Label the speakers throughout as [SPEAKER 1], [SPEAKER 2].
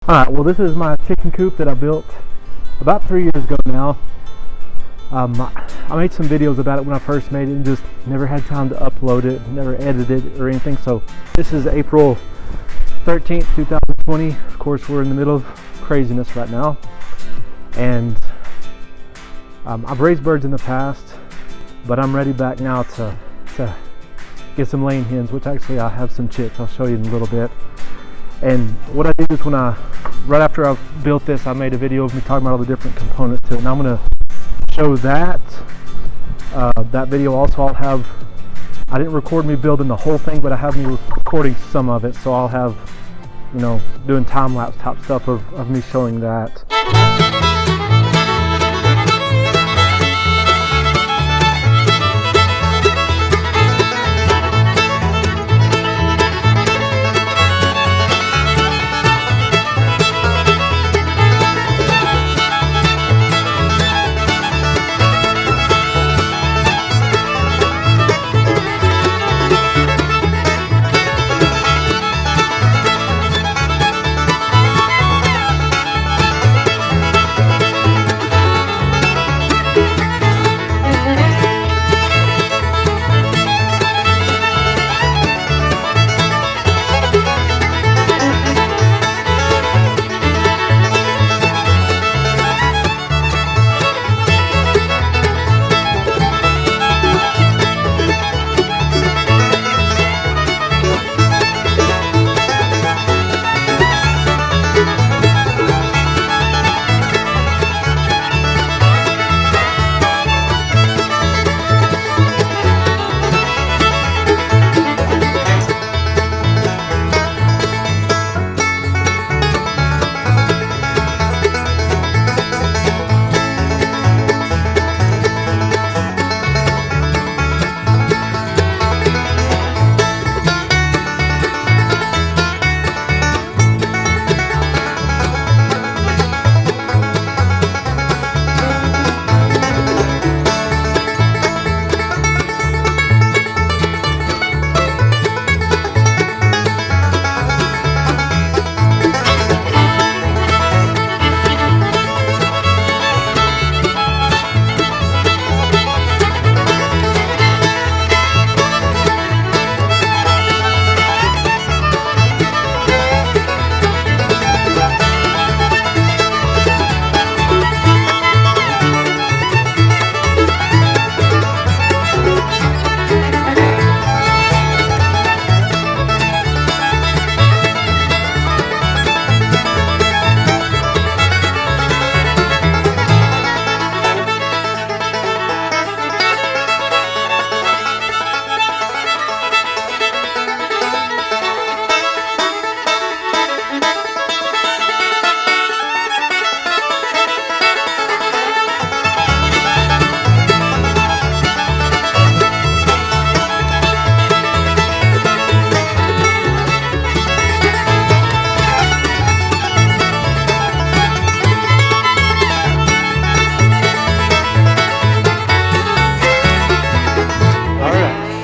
[SPEAKER 1] Alright, well this is my chicken coop that I built about 3 years ago now. I made some videos about it when I first made it and just never had time to upload it, never edited it or anything. So this is April 13th, 2020. Of course, we're in the middle of craziness right now. And I've raised birds in the past, but I'm ready back now to get some laying hens, which actually I have some chicks. I'll show you in a little bit. And what I did is right after I built this, I made a video of me talking about all the different components to it. And I'm going to show that. That video also I didn't record me building the whole thing, but I have me recording some of it. So I'll have, doing time-lapse type stuff of me showing that.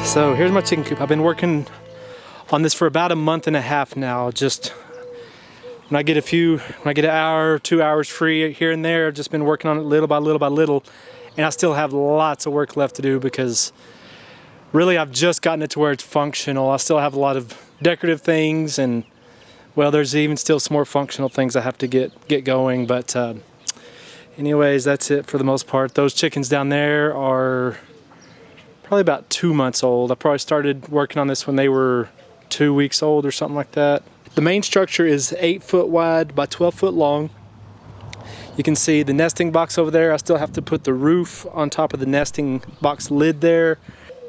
[SPEAKER 1] So here's my chicken coop. I've been working on this for about a month and a half now. Just when I get an hour, 2 hours free here and there, I've just been working on it little by little by little. And I still have lots of work left to do because really I've just gotten it to where it's functional. I still have a lot of decorative things, and well, there's even still some more functional things I have to get going. But anyways, that's it for the most part. Those chickens down there are probably about 2 months old. I probably started working on this when they were 2 weeks old or something like that. The main structure is 8 foot wide by 12 foot long. You can see the nesting box over there. I still have to put the roof on top of the nesting box lid there.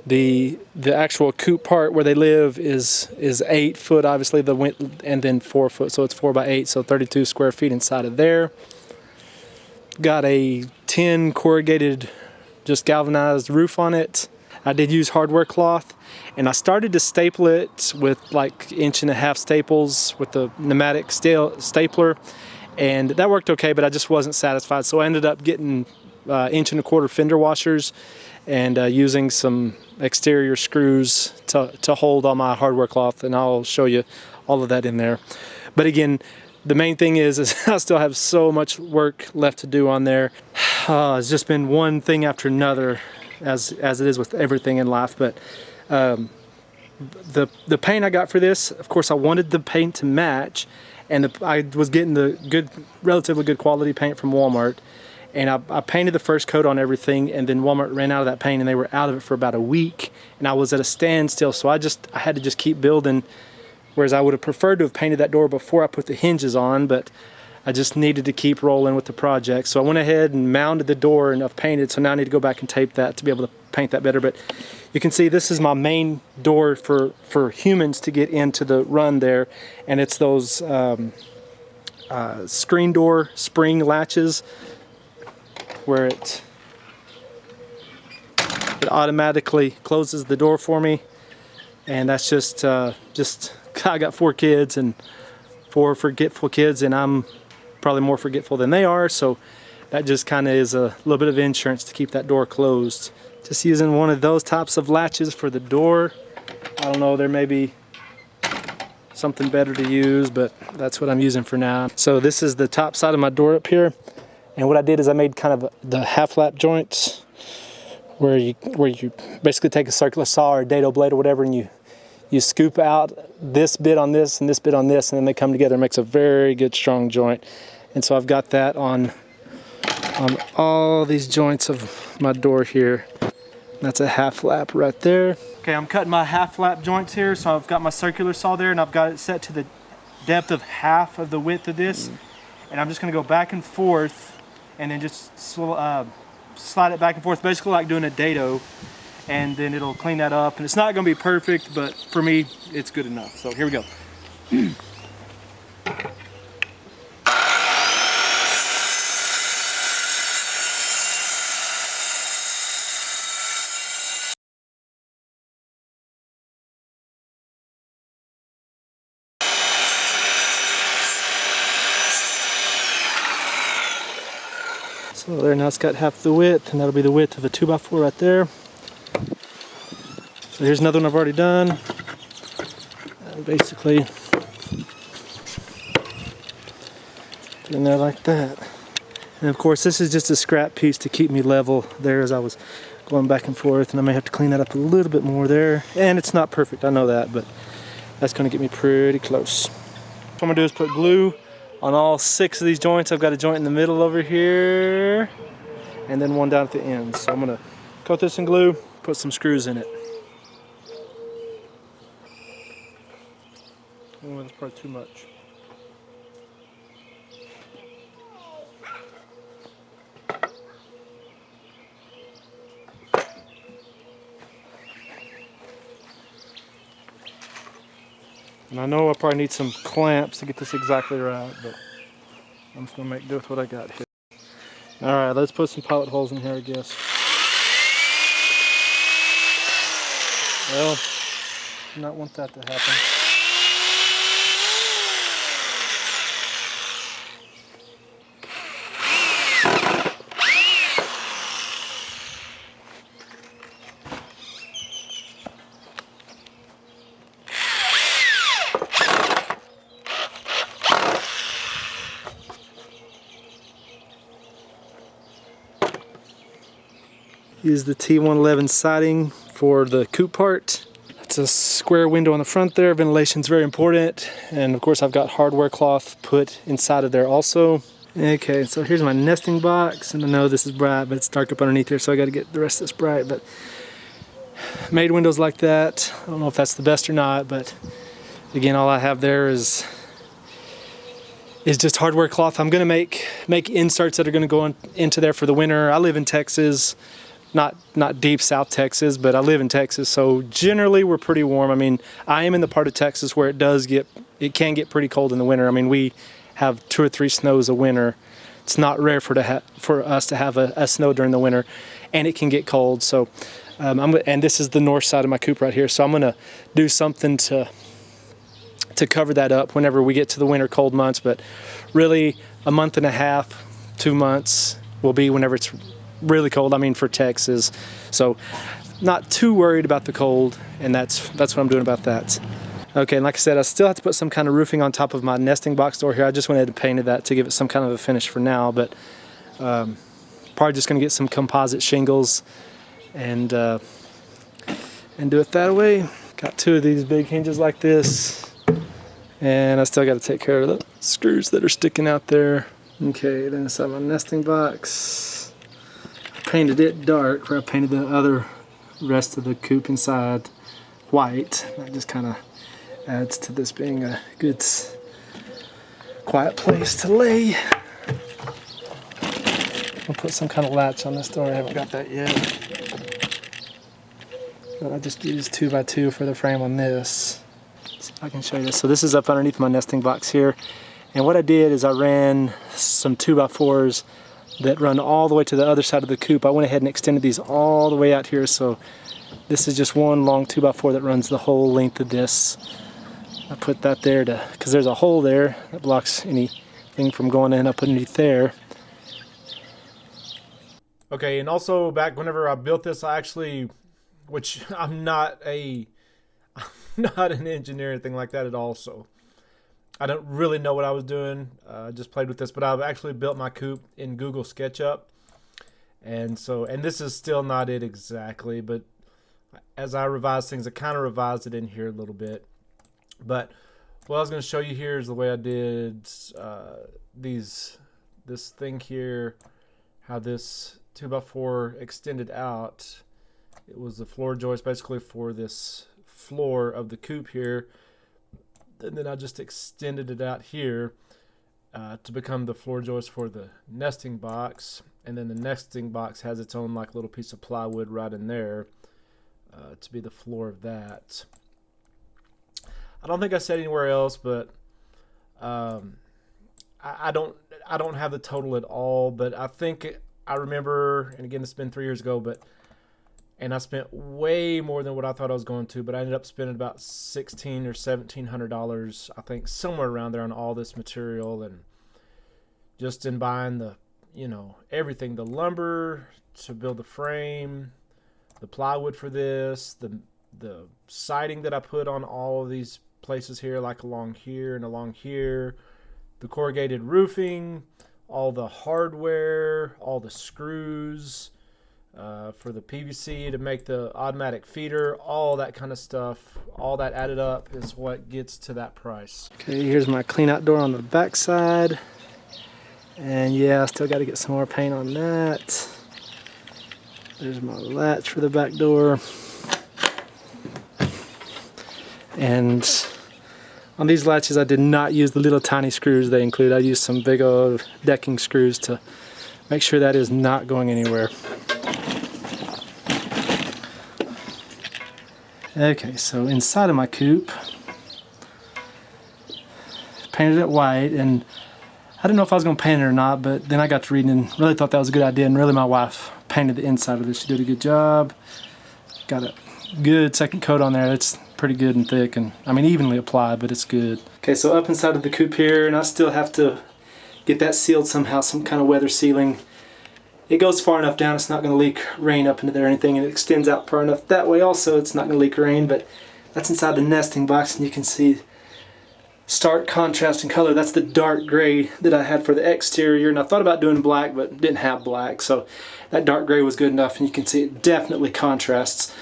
[SPEAKER 1] The actual coop part where they live is 8 foot, obviously, the width, and then 4 foot, so it's 4 by 8, so 32 square feet inside of there. Got a tin corrugated, just galvanized roof on it. I did use hardware cloth, and I started to staple it with like 1.5 inch staples with the pneumatic stapler, and that worked okay, but I just wasn't satisfied. So I ended up getting 1.25 inch fender washers and using some exterior screws to hold all my hardware cloth, and I'll show you all of that in there. But again, the main thing is I still have so much work left to do on there. It's just been one thing after another, as it is with everything in life. But the paint I got for this, of course, I wanted the paint to match, and I was getting the relatively good quality paint from Walmart. And I painted the first coat on everything, and then Walmart ran out of that paint, and they were out of it for about a week, and I was at a standstill. So I had to just keep building. Whereas I would have preferred to have painted that door before I put the hinges on, but I just needed to keep rolling with the project. So I went ahead and mounted the door, and I've painted, so now I need to go back and tape that to be able to paint that better. But you can see this is my main door for humans to get into the run there, and it's those screen door spring latches where it automatically closes the door for me. And that's just I got 4 kids and 4 forgetful kids, and I'm probably more forgetful than they are, so that just kind of is a little bit of insurance to keep that door closed. Just using one of those types of latches for the door. I don't know, there may be something better to use, but that's what I'm using for now. So this is the top side of my door up here, and what I did is I made kind of the half lap joints where you basically take a circular saw or a dado blade or whatever, and you scoop out this bit on this and this bit on this, and then they come together and makes a very good strong joint. And so I've got that on all these joints of my door here. That's a half lap right there. Okay, I'm cutting my half lap joints here, so I've got my circular saw there, and I've got it set to the depth of half of the width of this. And I'm just gonna go back and forth and then just slide it back and forth, basically like doing a dado. And then it'll clean that up, and it's not going to be perfect, but for me it's good enough. So here we go. So there, now it's got half the width, and that'll be the width of a 2x4 right there. So here's another one I've already done. And basically doing that like that. And of course this is just a scrap piece to keep me level there as I was going back and forth, and I may have to clean that up a little bit more there. And it's not perfect, I know that, but that's going to get me pretty close. What I'm going to do is put glue on all 6 of these joints. I've got a joint in the middle over here, and then one down at the end. So I'm going to coat this in glue, put some screws in it. Oh, that's probably too much. And I know I probably need some clamps to get this exactly right, but I'm just going to make do with what I got here. Alright, let's put some pilot holes in here, I guess. Well, do not want that to happen. Use the T111 siding for the Coop part. It's a square window on the front there. Ventilation's very important. And of course I've got hardware cloth put inside of there also. Okay, so here's my nesting box. And I know this is bright, but it's dark up underneath here, so I gotta get the rest of this bright. But made windows like that. I don't know if that's the best or not, but again, all I have there is just hardware cloth. I'm gonna make inserts that are gonna go into there for the winter. I live in Texas. Not deep South Texas, but I live in Texas, so generally we're pretty warm. I mean, I am in the part of Texas where it can get pretty cold in the winter. I mean, we have 2 or 3 snows a winter. It's not rare for us to have a snow during the winter, and it can get cold. So, and this is the north side of my coop right here. So I'm gonna do something to cover that up whenever we get to the winter cold months. But really, a month and a half, 2 months will be whenever it's really cold, I mean, for Texas. So not too worried about the cold, and that's what I'm doing about that. Okay, and like I said, I still have to put some kind of roofing on top of my nesting box door here. I just went ahead and painted that to give it some kind of a finish for now, but probably just going to get some composite shingles and do it that way. Got two of these big hinges like this, and I still got to take care of the screws that are sticking out there. Okay, then inside my nesting box, I painted it dark where I painted the other rest of the coop inside white. That just kind of adds to this being a good quiet place to lay. I'll put some kind of latch on this door. I haven't got that yet. But I just used 2x2 for the frame on this. So I can show you this. So this is up underneath my nesting box here. And what I did is I ran some 2x4s that run all the way to the other side of the coop. I went ahead and extended these all the way out here. So this is just one long 2x4 that runs the whole length of this. I put that there because there's a hole there that blocks anything from going in up underneath there. Okay, and also back whenever I built this, I actually, which I'm not an engineer or anything like that at all, so I don't really know what I was doing. I just played with this, but I've actually built my coop in Google SketchUp, and this is still not it exactly, but as I revised things, I kind of revised it in here a little bit. But what I was going to show you here is the way I did this thing here, how this 2x4 extended out. It was the floor joist basically for this floor of the coop here, and then I just extended it out here to become the floor joist for the nesting box, and then the nesting box has its own like little piece of plywood right in there to be the floor of that. I don't think I said anywhere else, but I don't have the total at all, but I think I remember, and again, it's been 3 years ago, and I spent way more than what I thought I was going to, but I ended up spending about $1,600 or $1,700, I think, somewhere around there on all this material, and just in buying the, everything, the lumber to build the frame, the plywood for this, the siding that I put on all of these places here, like along here and along here, the corrugated roofing, all the hardware, all the screws for the PVC to make the automatic feeder, all that kind of stuff, all that added up is what gets to that price. Okay, here's my clean out door on the back side, and yeah, I still got to get some more paint on that. There's my latch for the back door. And on these latches, I did not use the little tiny screws they include. I used some big old decking screws to make sure that is not going anywhere. Okay, so inside of my coop, painted it white, and I didn't know if I was going to paint it or not, but then I got to reading and really thought that was a good idea, and really my wife painted the inside of this. She did a good job. Got a good second coat on there. It's pretty good and thick, and I mean evenly applied, but it's good. Okay, so up inside of the coop here, and I still have to get that sealed somehow, some kind of weather sealing. It goes far enough down it's not going to leak rain up into there or anything, and it extends out far enough that way also it's not going to leak rain, but that's inside the nesting box, and you can see stark contrast in color. That's the dark gray that I had for the exterior, and I thought about doing black but didn't have black, so that dark gray was good enough, and you can see it definitely contrasts.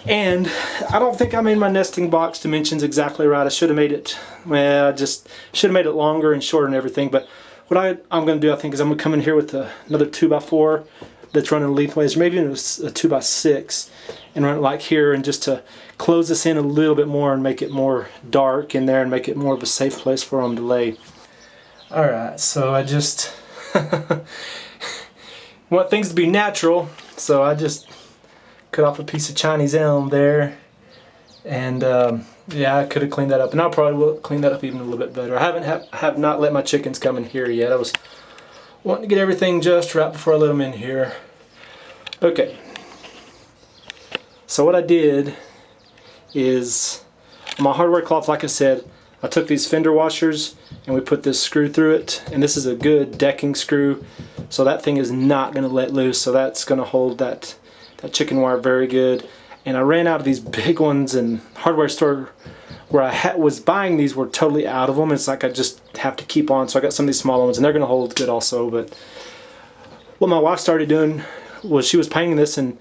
[SPEAKER 1] And I don't think I made my nesting box dimensions exactly right. I should have made it, well, I just should have made it longer and shorter and everything, but what I'm going to do, I think, is I'm going to come in here with another 2x4 that's running lengthways, or maybe even a 2x6, and run it like here, and just to close this in a little bit more and make it more dark in there and make it more of a safe place for them to lay. Alright, so I just want things to be natural, so I just cut off a piece of Chinese elm there, and yeah, I could have cleaned that up, and I probably will clean that up even a little bit better. I have not let my chickens come in here yet. I was wanting to get everything just right before I let them in here. Okay, so what I did is, on my hardware cloth, like I said, I took these fender washers and we put this screw through it, and this is a good decking screw, so that thing is not going to let loose, so that's going to hold that chicken wire very good. And I ran out of these big ones, and hardware store where I was buying these were totally out of them. It's like I just have to keep on. So I got some of these smaller ones, and they're going to hold good also. But what my wife started doing was she was painting this, and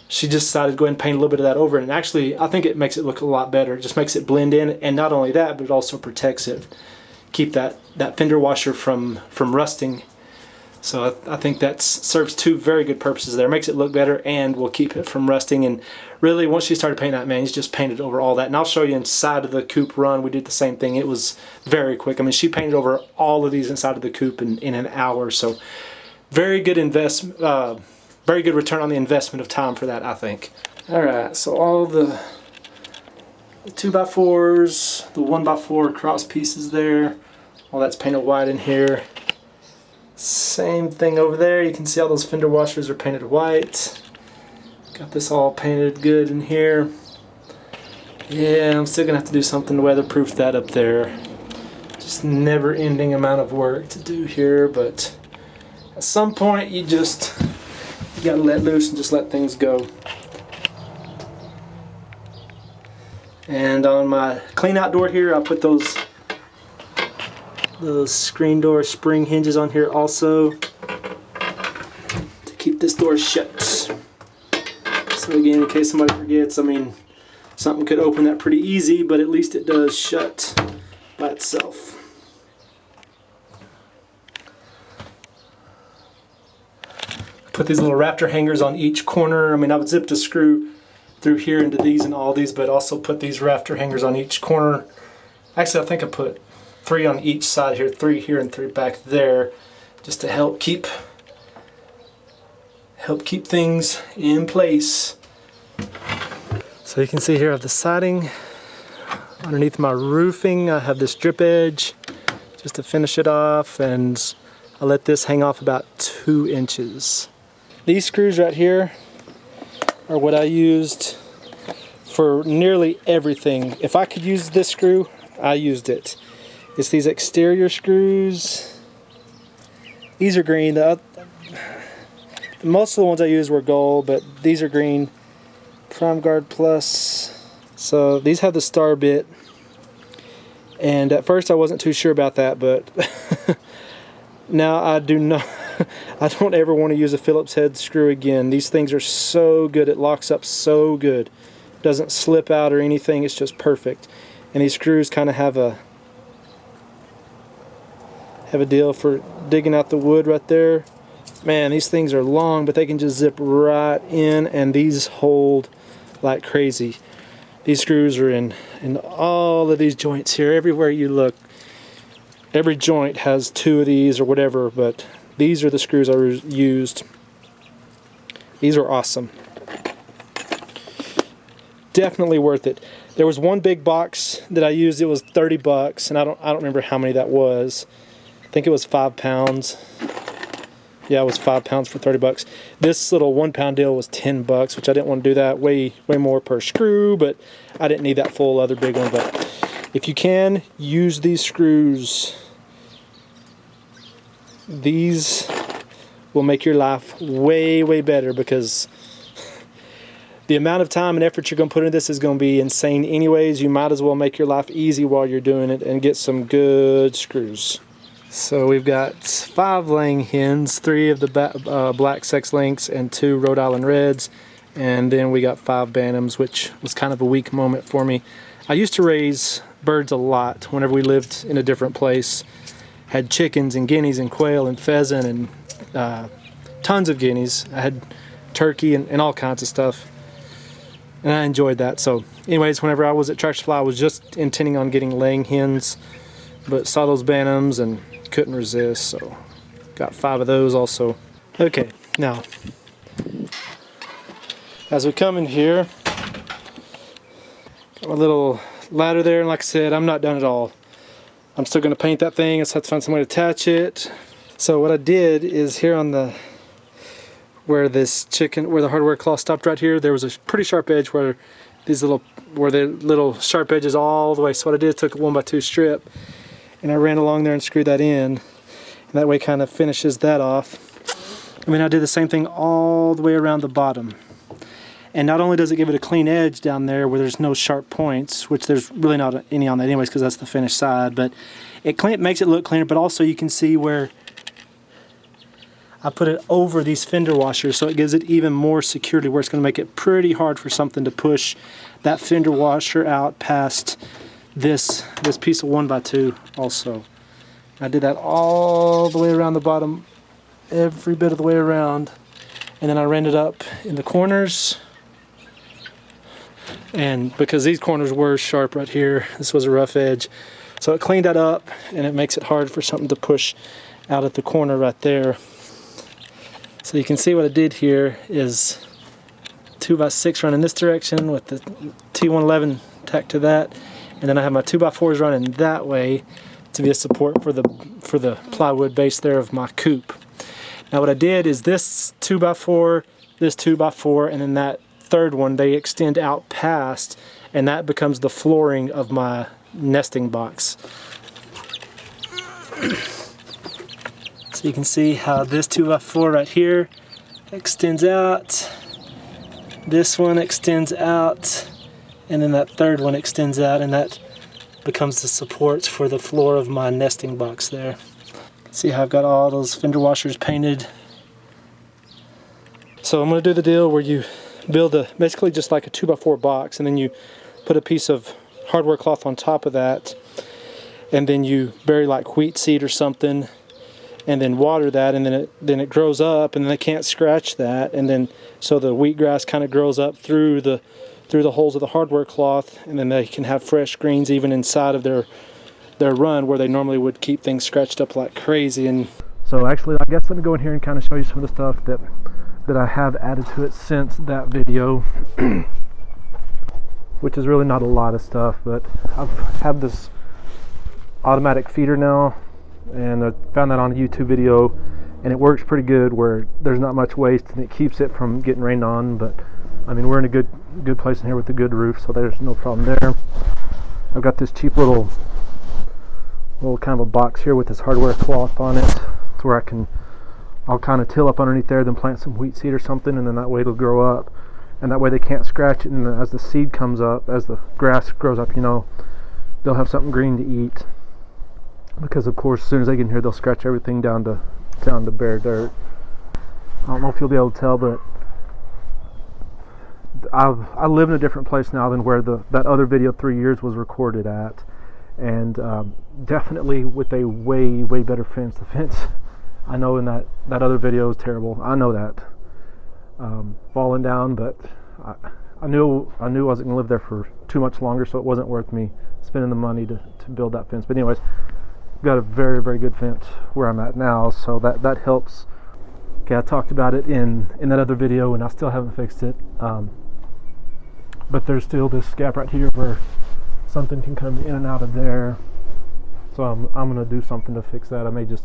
[SPEAKER 1] she just decided to go ahead and paint a little bit of that over. And actually, I think it makes it look a lot better. It just makes it blend in, and not only that, but it also protects it. Keep that fender washer from rusting. So I think that serves two very good purposes there. It makes it look better and will keep it from rusting. And really, once she started painting that, man, he's just painted over all that. And I'll show you inside of the Coop run, we did the same thing. It was very quick. I mean, she painted over all of these inside of the Coop in an hour. So very good very good return on the investment of time for that, I think. All right, so all the 2x4s, the 1x4 cross pieces there, all that's painted white in here. Same thing over there. You can see all those fender washers are painted white. Got this all painted good in here. Yeah, I'm still gonna have to do something to weatherproof that up there. Just never-ending amount of work to do here, but at some point you gotta let loose and just let things go. And on my clean out door here, I put those screen door spring hinges on here also to keep this door shut. So again, in case somebody forgets, I mean, something could open that pretty easy, but at least it does shut by itself. Put these little rafter hangers on each corner. I mean, I would zip the screw through here into these and all these, but also put these rafter hangers on each corner. Actually, I think I put 3 on each side here, 3 here and 3 back there, just to help keep things in place. So you can see here I have the siding underneath my roofing. I have this drip edge just to finish it off, and I let this hang off about 2 inches. These screws right here are what I used for nearly everything. If I could use this screw, I used it. It's these exterior screws. These are green. Most of the ones I used were gold, but these are green. Prime Guard Plus. So these have the star bit. And at first I wasn't too sure about that, but now I do not. I don't ever want to use a Phillips head screw again. These things are so good. It locks up so good. Doesn't slip out or anything. It's just perfect. And these screws kind of have a deal for digging out the wood right there. Man, these things are long, but they can just zip right in, and these hold like crazy. These screws are in all of these joints here. Everywhere you look, every joint has 2 of these or whatever, but these are the screws I used. These are awesome. Definitely worth it. There was one big box that I used. It was $30, and I don't remember how many that was. I think it was 5 pounds. Yeah, it was 5 pounds for $30. This little 1 pound deal was $10, which I didn't want to do that. Way more per screw, but I didn't need that full other big one. But if you can, use these screws. These will make your life way better, because the amount of time and effort you're going to put into this is going to be insane anyways. You might as well make your life easy while you're doing it and get some good screws. So we've got 5 laying hens, 3 of the black sex links and 2 Rhode Island Reds, and then we got 5 bantams, which was kind of a weak moment for me. I used to raise birds a lot whenever we lived in a different place. Had chickens and guineas and quail and pheasant and tons of guineas. I had turkey and all kinds of stuff, and I enjoyed that. So anyways, whenever I was at Tractor Supply, I was just intending on getting laying hens, but saw those bantams and couldn't resist, so got 5 of those also. Okay, now as we come in here, got my little ladder there, and like I said, I'm not done at all. I'm still going to paint that thing. I just have to find some way to attach it. So what I did is here on the where the hardware claw stopped right here, there was a pretty sharp edge where the little sharp edges all the way. So what I did is took a 1x2 strip and I ran along there and screwed that in, and that way kind of finishes that off. And then I did the same thing all the way around the bottom. And not only does it give it a clean edge down there where there's no sharp points, which there's really not any on that anyways because that's the finished side, but it makes it look cleaner, but also you can see where I put it over these fender washers, so it gives it even more security where it's going to make it pretty hard for something to push that fender washer out past this piece of 1x2 also. I did that all the way around the bottom, every bit of the way around, and then I ran it up in the corners. And because these corners were sharp right here, this was a rough edge. So it cleaned that up, and it makes it hard for something to push out at the corner right there. So you can see what I did here is 2x6 running this direction with the T111 tacked to that. And then I have my 2x4s running that way to be a support for the plywood base there of my coop. Now what I did is this 2x4, this 2x4, and then that third one, they extend out past, and that becomes the flooring of my nesting box. So you can see how this 2x4 right here extends out, this one extends out, and then that third one extends out, and that becomes the supports for the floor of my nesting box there. See how I've got all those fender washers painted. So I'm going to do the deal where you build basically just like a 2x4 box, and then you put a piece of hardware cloth on top of that, and then you bury like wheat seed or something, and then water that, and then it grows up, and then they can't scratch that, and then so the wheatgrass kind of grows up through the holes of the hardware cloth, and then they can have fresh greens even inside of their run where they normally would keep things scratched up like crazy. And so actually I guess let me go in here and kind of show you some of the stuff that I have added to it since that video, which is really not a lot of stuff, but I have this automatic feeder now, and I found that on a YouTube video, and it works pretty good where there's not much waste and it keeps it from getting rained on. But I mean, we're in a good place in here with a good roof, so there's no problem there. I've got this cheap little kind of a box here with this hardware cloth on it. It's where I'll kind of till up underneath there, then plant some wheat seed or something, and then that way it'll grow up, and that way they can't scratch it, and as the seed comes up, as the grass grows up, you know, they'll have something green to eat. Because of course as soon as they get in here, they'll scratch everything down to bare dirt. I don't know if you'll be able to tell, but I live in a different place now than where that other video 3 years was recorded at, and definitely with a way better fence. The fence I know in that other video is terrible. I know that falling down, but I knew I wasn't gonna live there for too much longer, so it wasn't worth me spending the money to build that fence. But anyways, got a very good fence where I'm at now, so that helps. Okay, I talked about it in that other video, and I still haven't fixed it. But there's still this gap right here where something can come in and out of there. So I'm gonna do something to fix that. I may just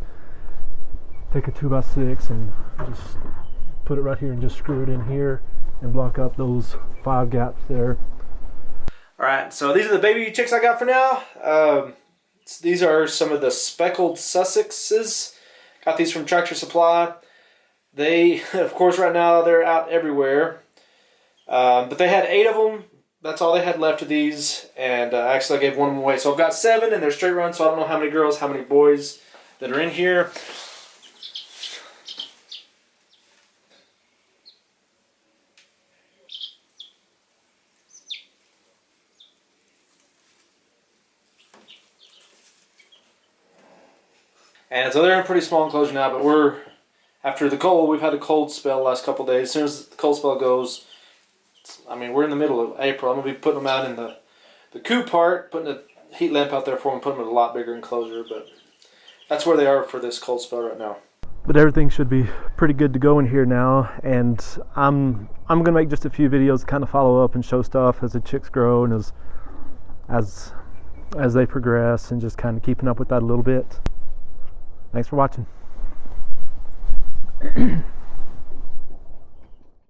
[SPEAKER 1] take a 2x6 and just put it right here and just screw it in here and block up those 5 gaps there. Alright, so these are the baby chicks I got for now. These are some of the speckled Sussexes. Got these from Tractor Supply. They, of course, right now they're out everywhere. But they had 8 of them. That's all they had left of these. And actually I gave one of them away. So I've got 7 and they're straight run. So I don't know how many girls, how many boys that are in here. And so they're in a pretty small enclosure now, but after the cold, we've had a cold spell the last couple of days. As soon as the cold spell goes, I mean, we're in the middle of April. I'm going to be putting them out in the coop part, putting a heat lamp out there for them, putting them in a lot bigger enclosure, but that's where they are for this cold spell right now. But everything should be pretty good to go in here now, and I'm going to make just a few videos to kind of follow up and show stuff as the chicks grow and as they progress, and just kind of keeping up with that a little bit. Thanks for watching.